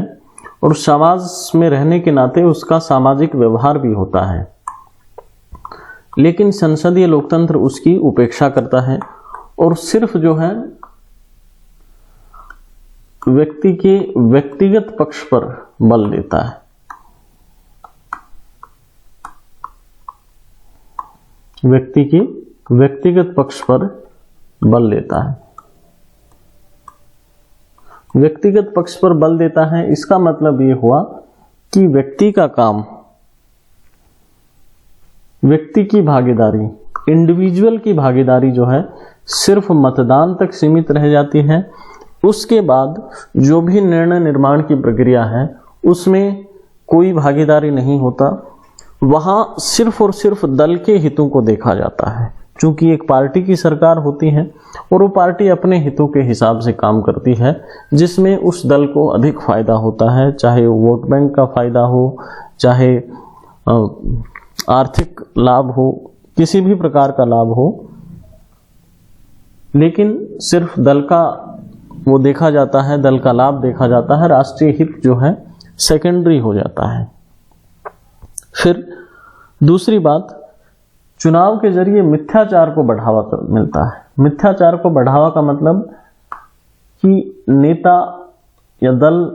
और समाज में रहने के नाते उसका सामाजिक व्यवहार भी होता है, लेकिन संसदीय लोकतंत्र उसकी उपेक्षा करता है और सिर्फ जो है व्यक्ति के व्यक्तिगत पक्ष पर बल देता है। व्यक्ति के व्यक्तिगत पक्ष पर बल देता है। व्यक्तिगत पक्ष पर बल देता है, इसका मतलब ये हुआ कि व्यक्ति का काम, व्यक्ति की भागीदारी, इंडिविजुअल की भागीदारी जो है सिर्फ मतदान तक सीमित रह जाती है। उसके बाद जो भी निर्णय निर्माण की प्रक्रिया है उसमें कोई भागीदारी नहीं होता। वहां सिर्फ और सिर्फ दल के हितों को देखा जाता है, क्योंकि एक पार्टी की सरकार होती है और वो पार्टी अपने हितों के हिसाब से काम करती है, जिसमें उस दल को अधिक फायदा होता है, चाहे वोट बैंक का फायदा हो, चाहे आर्थिक लाभ हो, किसी भी प्रकार का लाभ हो, लेकिन सिर्फ दल का वो देखा जाता है, दल का लाभ देखा जाता है, राष्ट्रीय हित जो है सेकेंडरी हो जाता है। फिर दूसरी बात, चुनाव के जरिए मिथ्याचार को बढ़ावा मिलता है। मिथ्याचार को बढ़ावा का मतलब कि नेता या दल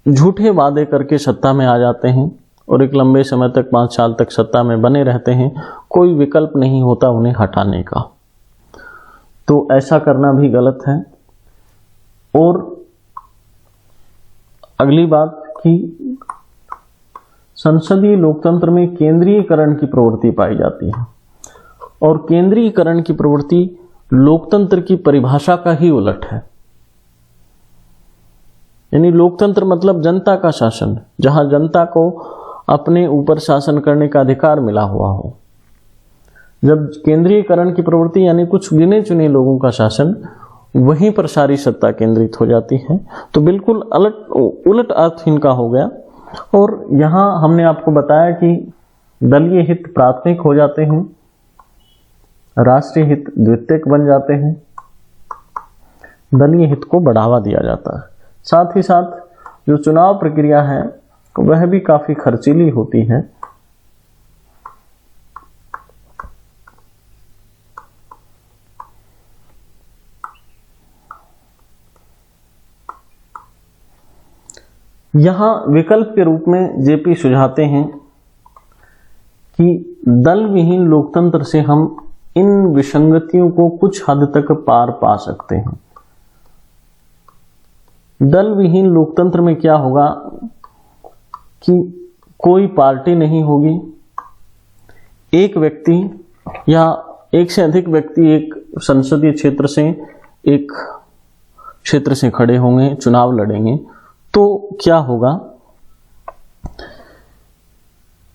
झूठे वादे करके सत्ता में आ जाते हैं और एक लंबे समय तक 5 साल तक सत्ता में बने रहते हैं, कोई विकल्प नहीं होता उन्हें हटाने का। तो ऐसा करना भी गलत है। और अगली बात कि संसदीय लोकतंत्र में केंद्रीयकरण की प्रवृत्ति पाई जाती है, और केंद्रीयकरण की प्रवृत्ति लोकतंत्र की परिभाषा का ही उलट है। यानी लोकतंत्र मतलब जनता का शासन, जहां जनता को अपने ऊपर शासन करने का अधिकार मिला हुआ हो। जब केंद्रीयकरण की प्रवृत्ति यानी कुछ गिने चुने लोगों का शासन, वहीं पर सारी सत्ता केंद्रित हो जाती है, तो बिल्कुल उलट अर्थ इनका हो गया। और यहां हमने आपको बताया कि दलीय हित प्राथमिक हो जाते हैं, राष्ट्रीय हित द्वितीयक बन जाते हैं, दलीय हित को बढ़ावा दिया जाता है। साथ ही साथ जो चुनाव प्रक्रिया है वह भी काफी खर्चीली होती है। यहां विकल्प के रूप में जेपी सुझाते हैं कि दल विहीन लोकतंत्र से हम इन विसंगतियों को कुछ हद तक पार पा सकते हैं। दल विहीन लोकतंत्र में क्या होगा कि कोई पार्टी नहीं होगी, एक व्यक्ति या एक से अधिक व्यक्ति एक संसदीय क्षेत्र से एक क्षेत्र से खड़े होंगे, चुनाव लड़ेंगे। तो क्या होगा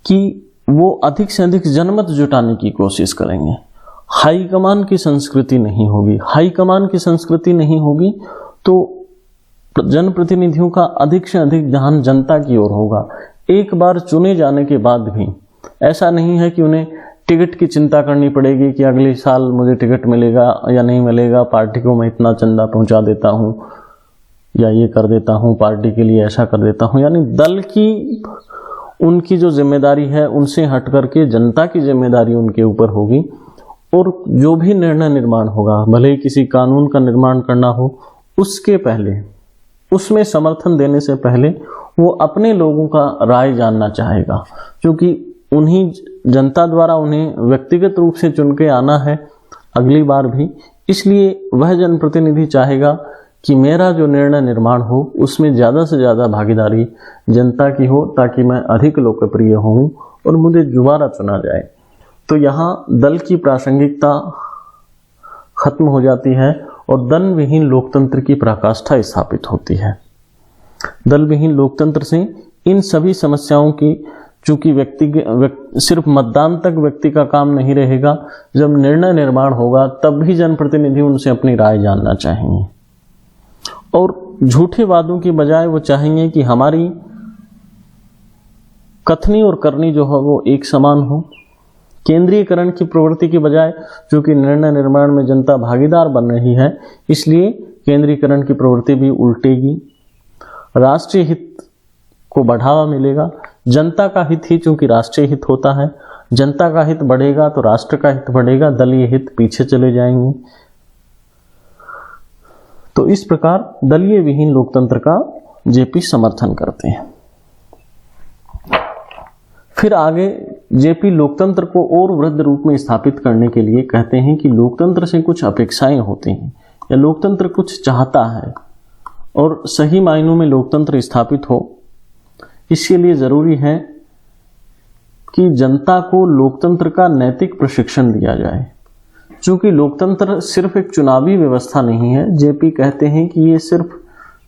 कि वो अधिक से अधिक जनमत जुटाने की कोशिश करेंगे। हाईकमान की संस्कृति नहीं होगी। हाईकमान की संस्कृति नहीं होगी तो जनप्रतिनिधियों का अधिक से अधिक ध्यान जनता की ओर होगा। एक बार चुने जाने के बाद भी ऐसा नहीं है कि उन्हें टिकट की चिंता करनी पड़ेगी कि अगले साल मुझे टिकट मिलेगा या नहीं मिलेगा, पार्टी को मैं इतना चंदा पहुंचा देता हूं या ये कर देता हूं, पार्टी के लिए ऐसा कर देता हूं। यानी दल की उनकी जो जिम्मेदारी है उनसे हट करके जनता की जिम्मेदारी उनके ऊपर होगी। और जो भी निर्णय निर्माण होगा, भले ही किसी कानून का निर्माण करना हो, उसके पहले, उसमें समर्थन देने से पहले वो अपने लोगों का राय जानना चाहेगा, क्योंकि उन्हीं जनता द्वारा उन्हें व्यक्तिगत रूप से चुन के आना है अगली बार भी। इसलिए वह जनप्रतिनिधि चाहेगा कि मेरा जो निर्णय निर्माण हो उसमें ज़्यादा से ज़्यादा भागीदारी जनता की हो, ताकि मैं अधिक लोकप्रिय हूँ और मुझे दोबारा चुना जाए। तो यहाँ दल की प्रासंगिकता खत्म हो जाती है और दल विहीन लोकतंत्र की पराकाष्ठा स्थापित होती है। दल विहीन लोकतंत्र से इन सभी समस्याओं की, चूंकि सिर्फ मतदान तक व्यक्ति का काम नहीं रहेगा, जब निर्णय निर्माण होगा तब भी जनप्रतिनिधि उनसे अपनी राय जानना चाहेंगे और झूठे वादों की बजाय वो चाहेंगे कि हमारी कथनी और करनी जो है वो एक समान हो। केंद्रीयकरण की प्रवृत्ति की बजाय, चूंकि निर्णय निर्माण में जनता भागीदार बन रही है, इसलिए केंद्रीयकरण की प्रवृत्ति भी उल्टेगी। राष्ट्रीय हित को बढ़ावा मिलेगा। जनता का हित ही चूंकि राष्ट्रीय हित होता है, जनता का हित बढ़ेगा तो राष्ट्र का हित बढ़ेगा, दलीय हित पीछे चले जाएंगे। तो इस प्रकार दलीय विहीन लोकतंत्र का जेपी समर्थन करते हैं। फिर आगे जेपी लोकतंत्र को और वृद्ध रूप में स्थापित करने के लिए कहते हैं कि लोकतंत्र से कुछ अपेक्षाएं होती हैं या लोकतंत्र कुछ चाहता है और सही मायनों में लोकतंत्र स्थापित हो, इसके लिए जरूरी है कि जनता को लोकतंत्र का नैतिक प्रशिक्षण दिया जाए। चूंकि लोकतंत्र सिर्फ एक चुनावी व्यवस्था नहीं है, जेपी कहते हैं कि ये सिर्फ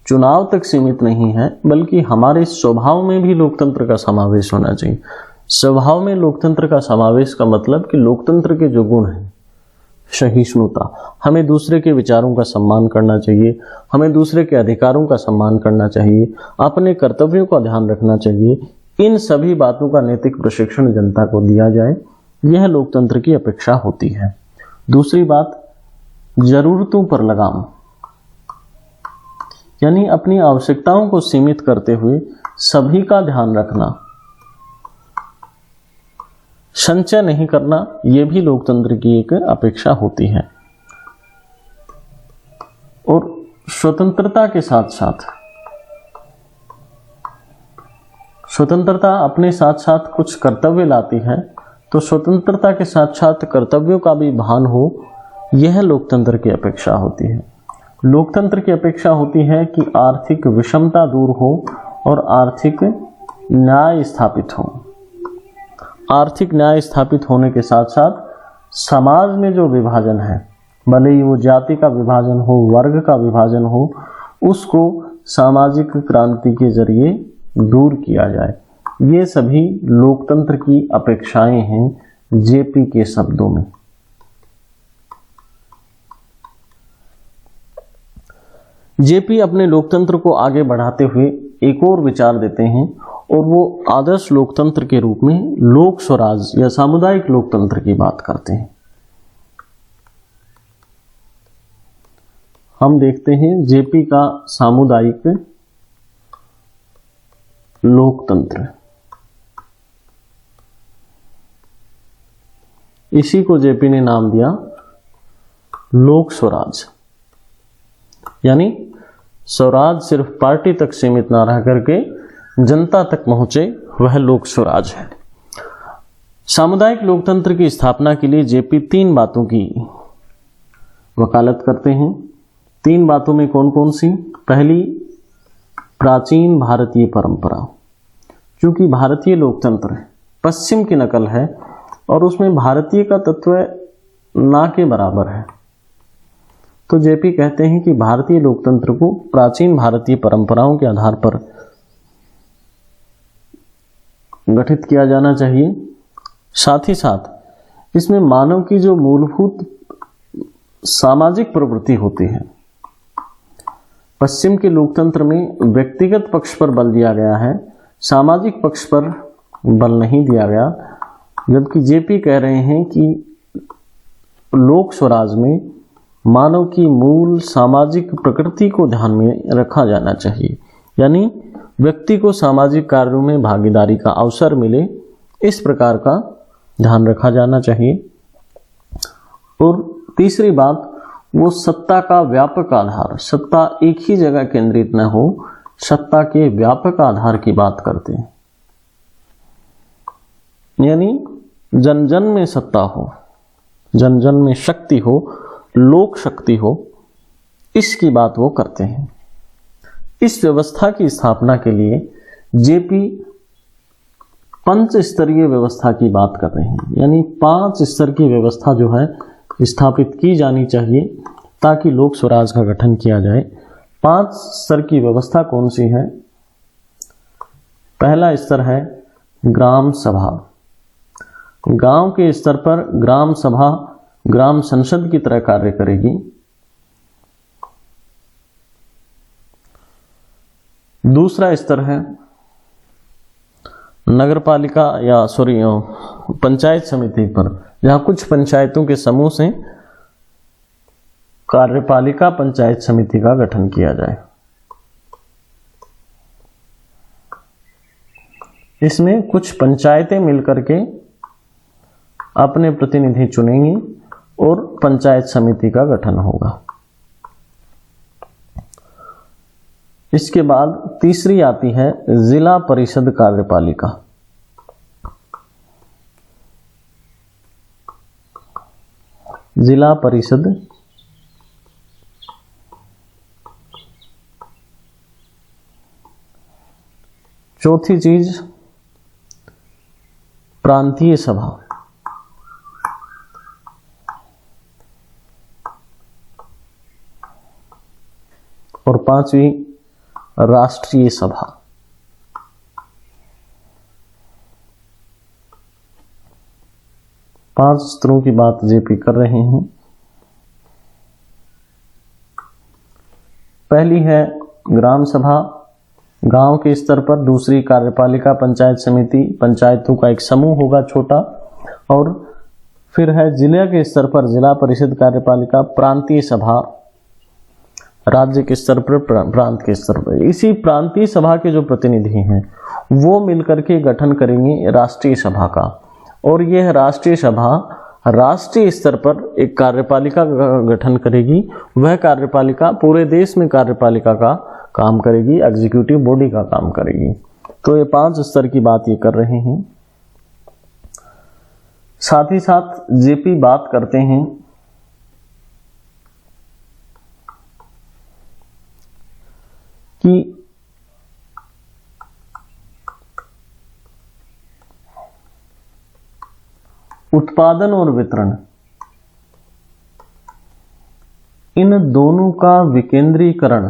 चुनाव तक सीमित नहीं है, बल्कि हमारे स्वभाव में भी लोकतंत्र का समावेश होना चाहिए। स्वभाव में लोकतंत्र का समावेश का मतलब कि लोकतंत्र के जो गुण हैं, सहिष्णुता, हमें दूसरे के विचारों का सम्मान करना चाहिए, हमें दूसरे के अधिकारों का सम्मान करना चाहिए, अपने कर्तव्यों का ध्यान रखना चाहिए, इन सभी बातों का नैतिक प्रशिक्षण जनता को दिया जाए, यह लोकतंत्र की अपेक्षा होती है। दूसरी बात, जरूरतों पर लगाम, यानी अपनी आवश्यकताओं को सीमित करते हुए सभी का ध्यान रखना, संचय नहीं करना, यह भी लोकतंत्र की एक अपेक्षा होती है। और स्वतंत्रता के साथ साथ, स्वतंत्रता अपने साथ साथ कुछ कर्तव्य लाती है, तो स्वतंत्रता के साथ साथ कर्तव्यों का भी भान हो, यह लोकतंत्र की अपेक्षा होती है। लोकतंत्र की अपेक्षा होती है कि आर्थिक विषमता दूर हो और आर्थिक न्याय स्थापित हो। आर्थिक न्याय स्थापित होने के साथ साथ समाज में जो विभाजन है, भले ही वो जाति का विभाजन हो, वर्ग का विभाजन हो, उसको सामाजिक क्रांति के जरिए दूर किया जाए। ये सभी लोकतंत्र की अपेक्षाएं हैं जेपी के शब्दों में। जेपी अपने लोकतंत्र को आगे बढ़ाते हुए एक और विचार देते हैं, और वो आदर्श लोकतंत्र के रूप में लोक स्वराज या सामुदायिक लोकतंत्र की बात करते हैं। हम देखते हैं जेपी का सामुदायिक लोकतंत्र, इसी को जेपी ने नाम दिया लोक स्वराज। यानी स्वराज सिर्फ पार्टी तक सीमित ना रह करके जनता तक पहुंचे, वह लोक स्वराज है। सामुदायिक लोकतंत्र की स्थापना के लिए जेपी 3 बातों की वकालत करते हैं। 3 बातों में कौन कौन सी? पहली, प्राचीन भारतीय परंपरा। क्योंकि भारतीय लोकतंत्र पश्चिम की नकल है और उसमें भारतीय का तत्व ना के बराबर है, तो जेपी कहते हैं कि भारतीय लोकतंत्र को प्राचीन भारतीय परंपराओं के आधार पर गठित किया जाना चाहिए। साथ ही साथ इसमें मानव की जो मूलभूत सामाजिक प्रवृत्ति होती है, पश्चिम के लोकतंत्र में व्यक्तिगत पक्ष पर बल दिया गया है, सामाजिक पक्ष पर बल नहीं दिया गया। जबकि जेपी कह रहे हैं कि लोक स्वराज में मानव की मूल सामाजिक प्रकृति को ध्यान में रखा जाना चाहिए, यानी व्यक्ति को सामाजिक कार्यों में भागीदारी का अवसर मिले, इस प्रकार का ध्यान रखा जाना चाहिए। और तीसरी बात, वो सत्ता का व्यापक आधार, सत्ता एक ही जगह केंद्रित न हो, सत्ता के व्यापक आधार की बात करते हैं। यानी जन जन में सत्ता हो, जन जन में शक्ति हो, लोक शक्ति हो, इसकी बात वो करते हैं। इस व्यवस्था की स्थापना के लिए जेपी 5 स्तरीय व्यवस्था की बात कर रहे हैं, यानी 5 स्तर की व्यवस्था जो है स्थापित की जानी चाहिए ताकि लोक स्वराज का गठन किया जाए। 5 स्तर की व्यवस्था कौन सी है? पहला स्तर है ग्राम सभा। गांव के स्तर पर ग्राम सभा ग्राम संसद की तरह कार्य करेगी। दूसरा स्तर है नगरपालिका या पंचायत समिति पर, जहां कुछ पंचायतों के समूह से कार्यपालिका पंचायत समिति का गठन किया जाए। इसमें कुछ पंचायतें मिलकर के अपने प्रतिनिधि चुनेंगी और पंचायत समिति का गठन होगा। इसके बाद तीसरी आती है जिला परिषद कार्यपालिका। जिला परिषद चौथी चीज प्रांतीय सभा। और पांचवी राष्ट्रीय सभा। पांच स्तरों की बात जेपी कर रहे हैं। पहली है ग्राम सभा, गांव के स्तर पर। दूसरी कार्यपालिका पंचायत समिति, पंचायतों का एक समूह होगा छोटा। और फिर है जिले के स्तर पर जिला परिषद कार्यपालिका, प्रांतीय सभा राज्य के स्तर पर, प्रांत के स्तर पर। इसी प्रांतीय सभा के जो प्रतिनिधि हैं वो मिलकर के गठन करेंगे राष्ट्रीय सभा का। और यह राष्ट्रीय सभा राष्ट्रीय स्तर पर एक कार्यपालिका का गठन करेगी। वह कार्यपालिका पूरे देश में कार्यपालिका का काम करेगी, एग्जीक्यूटिव बॉडी का काम करेगी। तो ये 5 स्तर की बात ये कर रहे हैं। साथ ही साथ जेपी बात करते हैं कि उत्पादन और वितरण, इन दोनों का विकेंद्रीकरण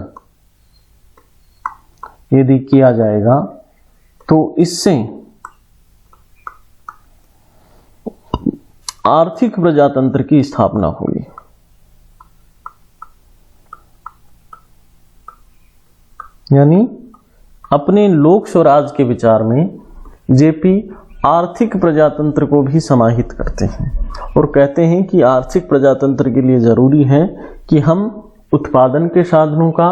यदि किया जाएगा तो इससे आर्थिक प्रजातंत्र की स्थापना होगी। यानी अपने लोक स्वराज के विचार में जेपी आर्थिक प्रजातंत्र को भी समाहित करते हैं और कहते हैं कि आर्थिक प्रजातंत्र के लिए जरूरी है कि हम उत्पादन के साधनों का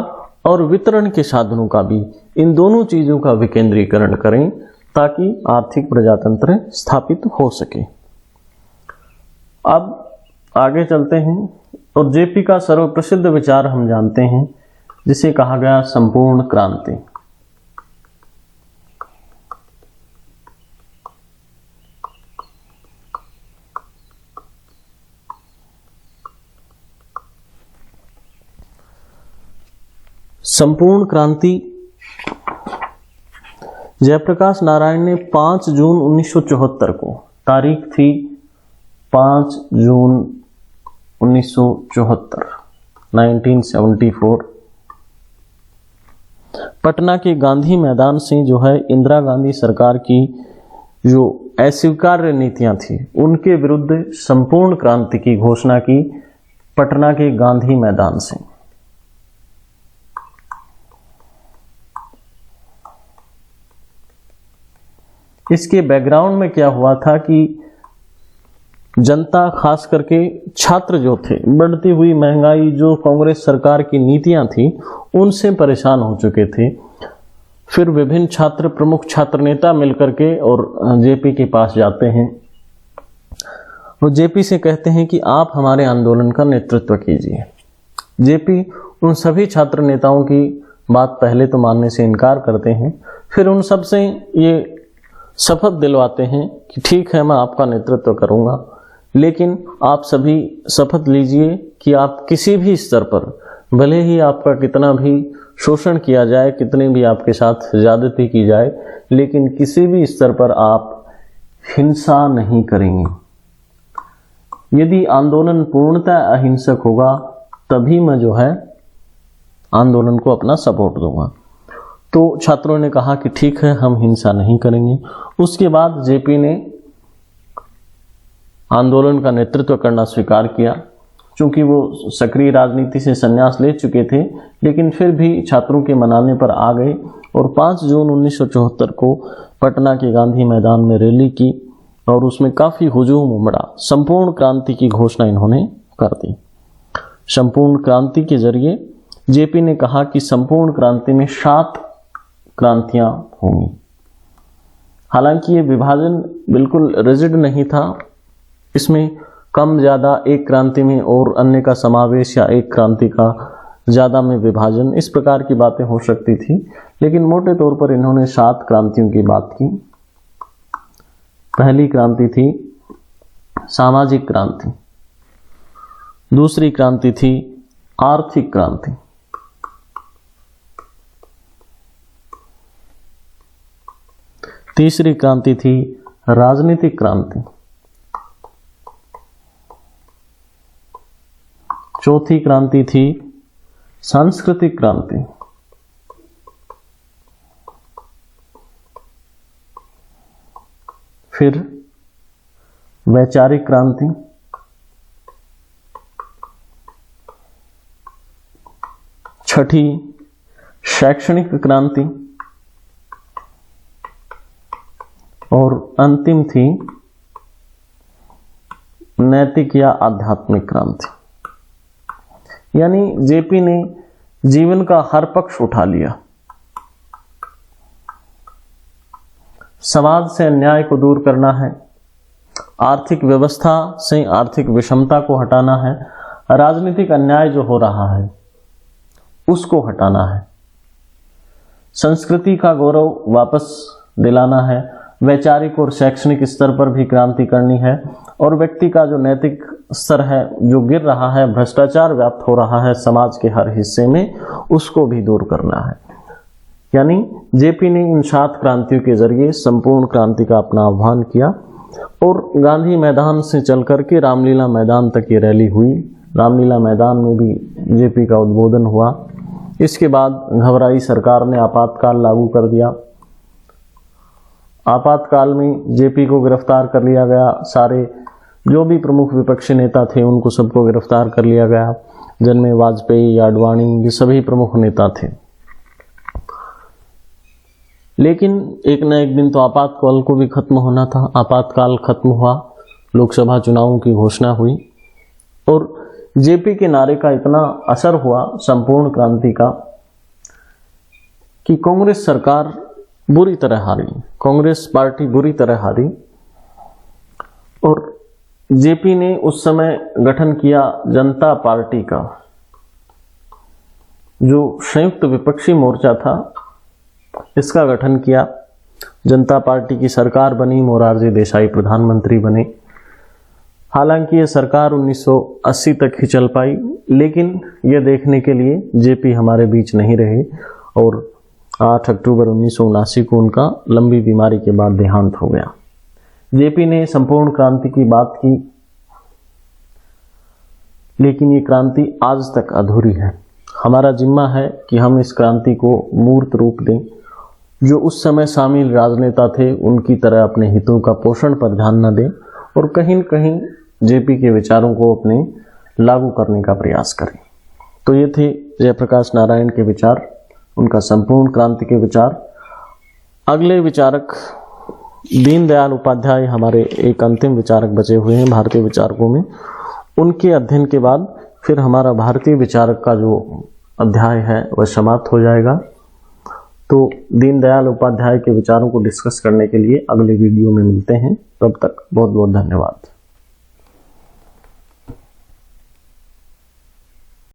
और वितरण के साधनों का भी, इन दोनों चीजों का विकेंद्रीकरण करें ताकि आर्थिक प्रजातंत्र स्थापित हो सके। अब आगे चलते हैं और जेपी का सर्वप्रसिद्ध विचार हम जानते हैं जिसे कहा गया संपूर्ण क्रांति। संपूर्ण क्रांति जयप्रकाश नारायण ने 5 जून 1974 को, तारीख थी 5 जून 1974, 1974, पटना के गांधी मैदान से जो है इंदिरा गांधी सरकार की जो अस्वीकार्य नीतियां थी उनके विरुद्ध संपूर्ण क्रांति की घोषणा की पटना के गांधी मैदान से। इसके बैकग्राउंड में क्या हुआ था कि जनता, खास करके छात्र जो थे, बढ़ती हुई महंगाई, जो कांग्रेस सरकार की नीतियां थी उनसे परेशान हो चुके थे। फिर विभिन्न छात्र, प्रमुख छात्र नेता मिलकर के और जेपी के पास जाते हैं। वो जेपी से कहते हैं कि आप हमारे आंदोलन का नेतृत्व कीजिए। जेपी उन सभी छात्र नेताओं की बात पहले तो मानने से इनकार करते हैं, फिर उन सब से ये शपथ दिलवाते हैं कि ठीक है, मैं आपका नेतृत्व करूंगा, लेकिन आप सभी शपथ लीजिए कि आप किसी भी स्तर पर, भले ही आपका कितना भी शोषण किया जाए, कितने भी आपके साथ ज्यादती की जाए, लेकिन किसी भी स्तर पर आप हिंसा नहीं करेंगे। यदि आंदोलन पूर्णतः अहिंसक होगा तभी मैं जो है आंदोलन को अपना सपोर्ट दूंगा। तो छात्रों ने कहा कि ठीक है, हम हिंसा नहीं करेंगे। उसके बाद जेपी ने आंदोलन का नेतृत्व करना स्वीकार किया। चूंकि वो सक्रिय राजनीति से संन्यास ले चुके थे, लेकिन फिर भी छात्रों के मनाने पर आ गए और 5 जून 1974 को पटना के गांधी मैदान में रैली की और उसमें काफी हुजूम उमड़ा। संपूर्ण क्रांति की घोषणा इन्होंने कर दी। संपूर्ण क्रांति के जरिए जेपी ने कहा कि संपूर्ण क्रांति में 7 क्रांतियां होंगी। हालांकि ये विभाजन बिल्कुल रिजिड नहीं था, इसमें कम ज्यादा एक क्रांति में और अन्य का समावेश या एक क्रांति का ज्यादा में विभाजन, इस प्रकार की बातें हो सकती थी, लेकिन मोटे तौर पर इन्होंने 7 क्रांतियों की बात की। पहली क्रांति थी सामाजिक क्रांति, दूसरी क्रांति थी आर्थिक क्रांति, तीसरी क्रांति थी राजनीतिक क्रांति। चौथी क्रांति थी सांस्कृतिक क्रांति। फिर वैचारिक क्रांति। छठी शैक्षणिक क्रांति। और अंतिम थी नैतिक या आध्यात्मिक क्रांति। यानी जेपी ने जीवन का हर पक्ष उठा लिया। समाज से अन्याय को दूर करना है, आर्थिक व्यवस्था से आर्थिक विषमता को हटाना है, राजनीतिक अन्याय जो हो रहा है उसको हटाना है, संस्कृति का गौरव वापस दिलाना है, वैचारिक और शैक्षणिक स्तर पर भी क्रांति करनी है, और व्यक्ति का जो नैतिक स्तर है जो गिर रहा है, भ्रष्टाचार व्याप्त हो रहा है समाज के हर हिस्से में, उसको भी दूर करना है। यानी जेपी ने इन 7 क्रांतियों के जरिए संपूर्ण क्रांति का अपना आह्वान किया और गांधी मैदान से चल करके रामलीला मैदान तक ये रैली हुई। रामलीला मैदान में भी जेपी का उद्बोधन हुआ। इसके बाद घबराई सरकार ने आपातकाल लागू कर दिया। आपातकाल में जेपी को गिरफ्तार कर लिया गया। सारे जो भी प्रमुख विपक्षी नेता थे उनको सबको गिरफ्तार कर लिया गया, जिनमें वाजपेयी, आडवाणी, ये सभी प्रमुख नेता थे। लेकिन एक न एक दिन तो आपातकाल को भी खत्म होना था। आपातकाल खत्म हुआ, लोकसभा चुनावों की घोषणा हुई और जेपी के नारे का इतना असर हुआ संपूर्ण क्रांति का कि कांग्रेस सरकार बुरी तरह हारी, कांग्रेस पार्टी बुरी तरह हारी। और जेपी ने उस समय गठन किया जनता पार्टी का, जो संयुक्त विपक्षी मोर्चा था, इसका गठन किया। जनता पार्टी की सरकार बनी, मोरारजी देसाई प्रधानमंत्री बने। हालांकि ये सरकार 1980 तक ही चल पाई, लेकिन ये देखने के लिए जेपी हमारे बीच नहीं रहे और 8 अक्टूबर 1979 को उनका लंबी बीमारी के बाद देहांत हो गया। जेपी ने संपूर्ण क्रांति की बात की, लेकिन ये क्रांति आज तक अधूरी है। हमारा जिम्मा है कि हम इस क्रांति को मूर्त रूप दें। जो उस समय शामिल राजनेता थे उनकी तरह अपने हितों का पोषण पर ध्यान न दें और कहीं न कहीं जेपी के विचारों को अपने लागू करने का प्रयास करें। तो ये थे जयप्रकाश नारायण के विचार, उनका संपूर्ण क्रांति के विचार। अगले विचारक दीनदयाल उपाध्याय हमारे एक अंतिम विचारक बचे हुए हैं भारतीय विचारकों में। उनके अध्ययन के बाद फिर हमारा भारतीय विचारक का जो अध्याय है वह समाप्त हो जाएगा। तो दीनदयाल उपाध्याय के विचारों को डिस्कस करने के लिए अगले वीडियो में मिलते हैं। तब तक बहुत बहुत धन्यवाद।